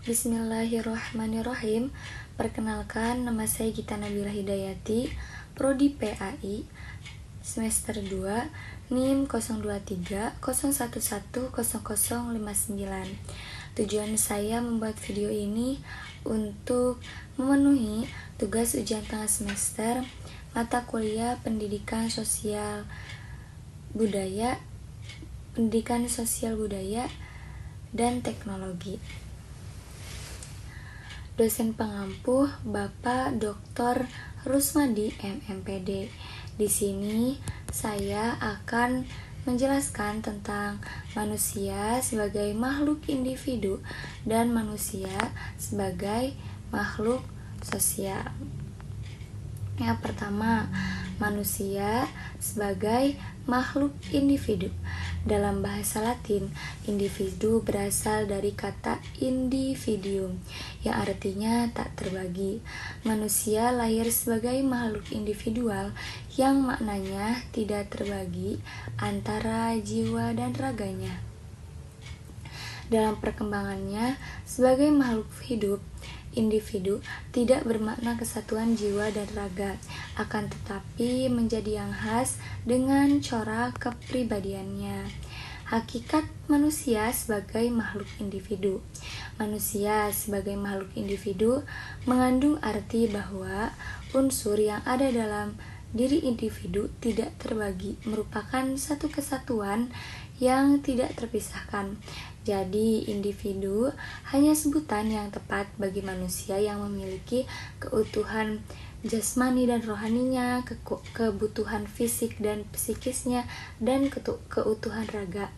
Bismillahirrahmanirrahim. Perkenalkan, nama saya Gita Nabila Hidayati, Prodi PAI, semester 2, NIM 02301100059. Tujuan saya membuat video ini untuk memenuhi tugas ujian tengah semester mata kuliah Pendidikan Sosial Budaya dan Teknologi. Dosen pengampu Bapak Dr. Rusmadi MMPD. Di sini saya akan menjelaskan tentang manusia sebagai makhluk individu dan manusia sebagai makhluk sosial. Yang pertama, manusia sebagai makhluk individu. Dalam bahasa Latin, individu berasal dari kata individuum, yang artinya tak terbagi. Manusia lahir sebagai makhluk individual yang maknanya tidak terbagi antara jiwa dan raganya. Dalam perkembangannya sebagai makhluk hidup, individu tidak bermakna kesatuan jiwa dan raga, akan tetapi menjadi yang khas dengan corak kepribadiannya. Hakikat manusia sebagai makhluk individu. Manusia sebagai makhluk individu mengandung arti bahwa unsur yang ada dalam diri individu tidak terbagi, merupakan satu kesatuan yang tidak terpisahkan. Jadi, individu hanya sebutan yang tepat bagi manusia yang memiliki keutuhan jasmani dan rohaninya, kebutuhan fisik dan psikisnya, dan keutuhan raga.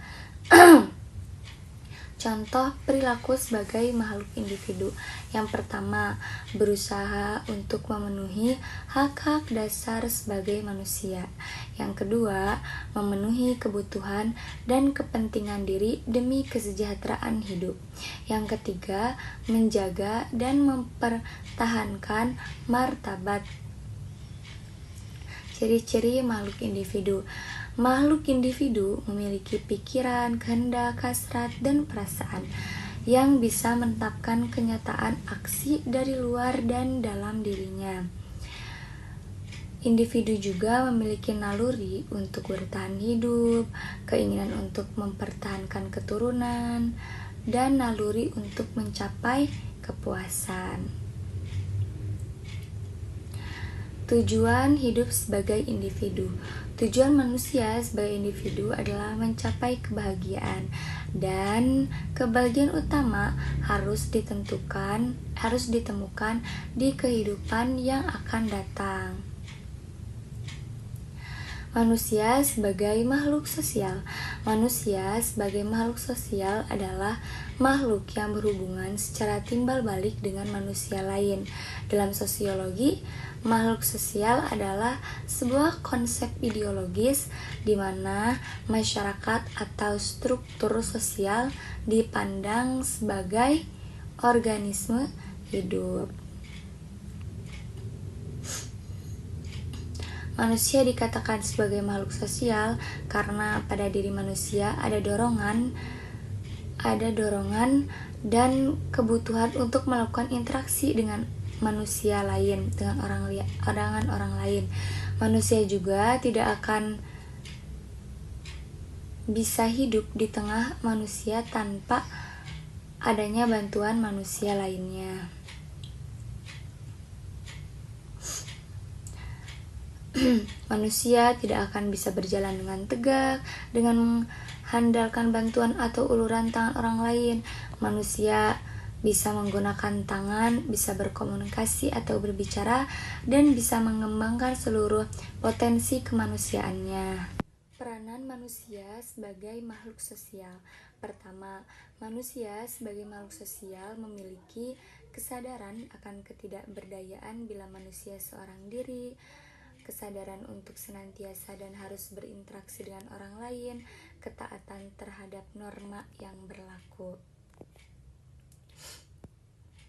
Contoh perilaku sebagai makhluk individu. Yang pertama, berusaha untuk memenuhi hak-hak dasar sebagai manusia. Yang kedua, memenuhi kebutuhan dan kepentingan diri demi kesejahteraan hidup. Yang ketiga, menjaga dan mempertahankan martabat. Ciri-ciri makhluk individu. Makhluk individu memiliki pikiran, kehendak, hasrat, dan perasaan yang bisa menetapkan kenyataan aksi dari luar dan dalam dirinya. Individu juga memiliki naluri untuk bertahan hidup, keinginan untuk mempertahankan keturunan, dan naluri untuk mencapai kepuasan. Tujuan hidup sebagai individu. Tujuan manusia sebagai individu adalah mencapai kebahagiaan, dan kebahagiaan utama harus ditemukan di kehidupan yang akan datang. Manusia sebagai makhluk sosial. Manusia sebagai makhluk sosial adalah makhluk yang berhubungan secara timbal balik dengan manusia lain. Dalam sosiologi, makhluk sosial adalah sebuah konsep ideologis di mana masyarakat atau struktur sosial dipandang sebagai organisme hidup. Manusia dikatakan sebagai makhluk sosial karena pada diri manusia ada dorongan dan kebutuhan untuk melakukan interaksi dengan manusia lain, dengan orang lain. Manusia juga tidak akan bisa hidup di tengah manusia tanpa adanya bantuan manusia lainnya. Manusia tidak akan bisa berjalan dengan tegak dengan mengandalkan bantuan atau uluran tangan orang lain. Manusia bisa menggunakan tangan, bisa berkomunikasi atau berbicara, dan bisa mengembangkan seluruh potensi kemanusiaannya. Peranan manusia sebagai makhluk sosial. Pertama, manusia sebagai makhluk sosial memiliki kesadaran akan ketidakberdayaan bila manusia seorang diri, kesadaran untuk senantiasa dan harus berinteraksi dengan orang lain, ketaatan terhadap norma yang berlaku.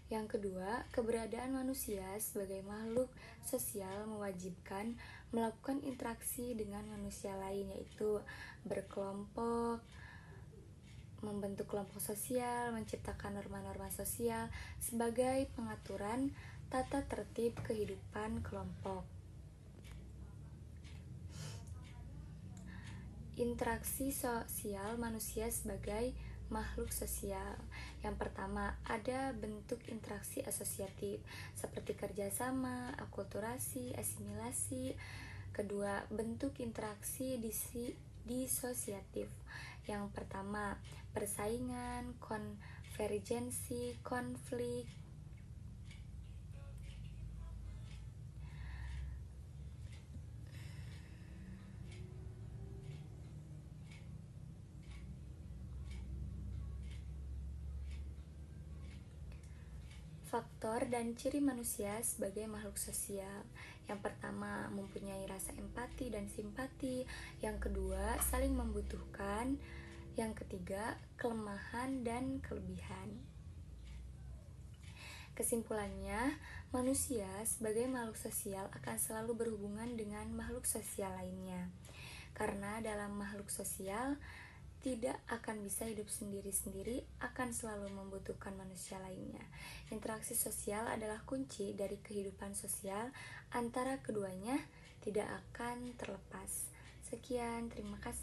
Yang kedua, keberadaan manusia sebagai makhluk sosial mewajibkan melakukan interaksi dengan manusia lain, yaitu berkelompok, membentuk kelompok sosial, menciptakan norma-norma sosial sebagai pengaturan tata tertib kehidupan kelompok. Interaksi sosial manusia sebagai makhluk sosial. Yang pertama, ada bentuk interaksi asosiatif seperti kerjasama, akulturasi, asimilasi. Kedua, bentuk interaksi disosiatif. Yang pertama, persaingan, konvergensi, konflik. Faktor dan ciri manusia sebagai makhluk sosial. Yang pertama, mempunyai rasa empati dan simpati. Yang kedua, saling membutuhkan. Yang ketiga, kelemahan dan kelebihan. Kesimpulannya, manusia sebagai makhluk sosial akan selalu berhubungan dengan makhluk sosial lainnya. Karena dalam makhluk sosial tidak akan bisa hidup sendiri-sendiri, akan selalu membutuhkan manusia lainnya. Interaksi sosial adalah kunci dari kehidupan sosial, antara keduanya tidak akan terlepas. Sekian, terima kasih.